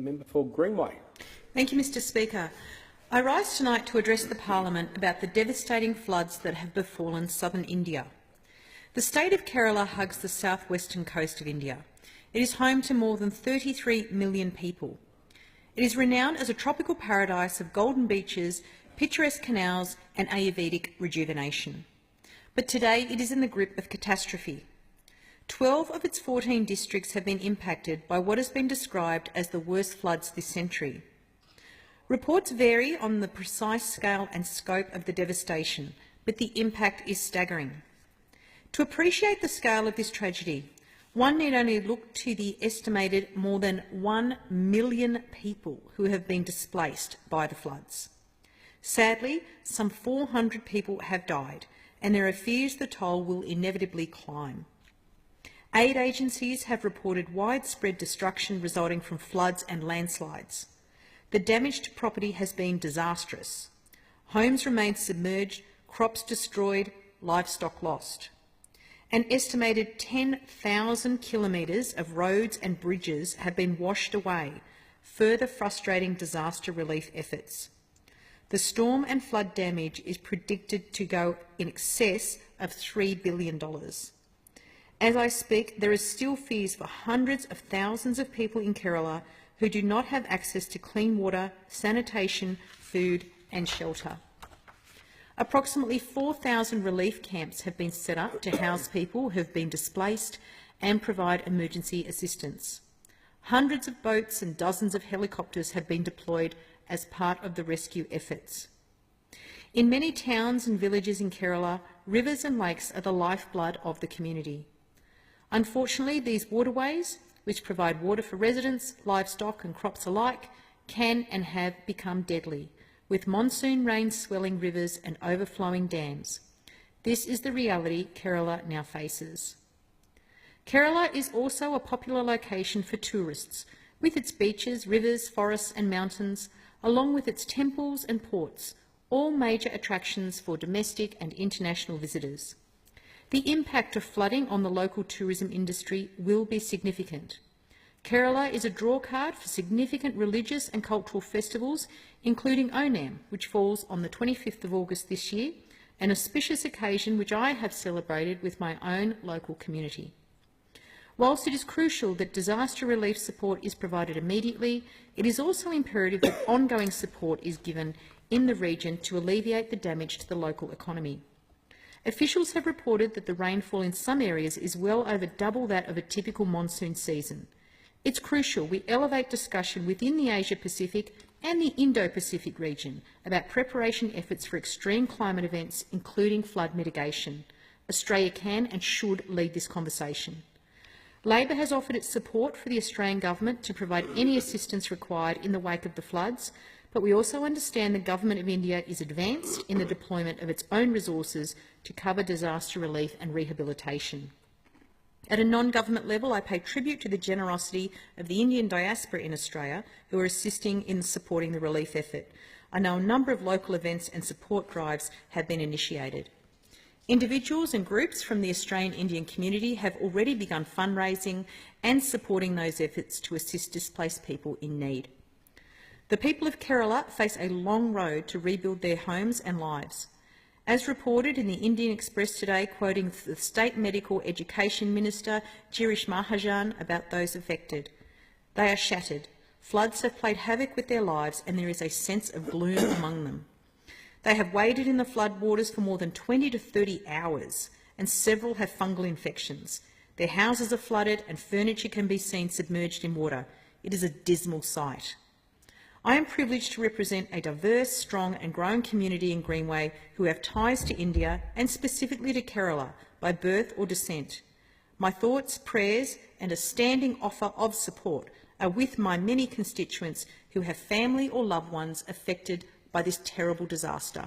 member for Greenway. Thank you, Mr Speaker. I rise tonight to address the Parliament about the devastating floods that have befallen southern India. The state of Kerala hugs the south-western coast of India. It is home to more than 33 million people. It is renowned as a tropical paradise of golden beaches, picturesque canals and Ayurvedic rejuvenation. But today it is in the grip of catastrophe. 12 of its 14 districts have been impacted by what has been described as the worst floods this century. Reports vary on the precise scale and scope of the devastation, but the impact is staggering. To appreciate the scale of this tragedy, one need only look to the estimated more than 1 million people who have been displaced by the floods. Sadly, some 400 people have died, and there are fears the toll will inevitably climb. Aid agencies have reported widespread destruction resulting from floods and landslides. The damage to property has been disastrous. Homes remain submerged, crops destroyed, livestock lost. An estimated 10,000 kilometres of roads and bridges have been washed away, further frustrating disaster relief efforts. The storm and flood damage is predicted to go in excess of $3 billion. As I speak, there are still fears for hundreds of thousands of people in Kerala who do not have access to clean water, sanitation, food and shelter. Approximately 4,000 relief camps have been set up to house people who have been displaced and provide emergency assistance. Hundreds of boats and dozens of helicopters have been deployed as part of the rescue efforts. In many towns and villages in Kerala, rivers and lakes are the lifeblood of the community. Unfortunately, these waterways, which provide water for residents, livestock and crops alike, can and have become deadly, with monsoon rains swelling rivers and overflowing dams. This is the reality Kerala now faces. Kerala is also a popular location for tourists, with its beaches, rivers, forests and mountains, along with its temples and ports, all major attractions for domestic and international visitors. The impact of flooding on the local tourism industry will be significant. Kerala is a drawcard for significant religious and cultural festivals, including Onam, which falls on the 25th of August this year, an auspicious occasion which I have celebrated with my own local community. Whilst it is crucial that disaster relief support is provided immediately, it is also imperative that ongoing support is given in the region to alleviate the damage to the local economy. Officials have reported that the rainfall in some areas is well over double that of a typical monsoon season. It's crucial we elevate discussion within the Asia-Pacific and the Indo-Pacific region about preparation efforts for extreme climate events, including flood mitigation. Australia can and should lead this conversation. Labor has offered its support for the Australian government to provide any assistance required in the wake of the floods, but we also understand the Government of India is advanced in the deployment of its own resources to cover disaster relief and rehabilitation. At a non-government level, I pay tribute to the generosity of the Indian diaspora in Australia who are assisting in supporting the relief effort. I know a number of local events and support drives have been initiated. Individuals and groups from the Australian Indian community have already begun fundraising and supporting those efforts to assist displaced people in need. The people of Kerala face a long road to rebuild their homes and lives. As reported in the Indian Express today, quoting the State Medical Education Minister Girish Mahajan about those affected, they are shattered. Floods have played havoc with their lives and there is a sense of gloom among them. They have waded in the flood waters for more than 20 to 30 hours and several have fungal infections. Their houses are flooded and furniture can be seen submerged in water. It is a dismal sight. I am privileged to represent a diverse, strong and growing community in Greenway who have ties to India and specifically to Kerala by birth or descent. My thoughts, prayers and a standing offer of support are with my many constituents who have family or loved ones affected by this terrible disaster.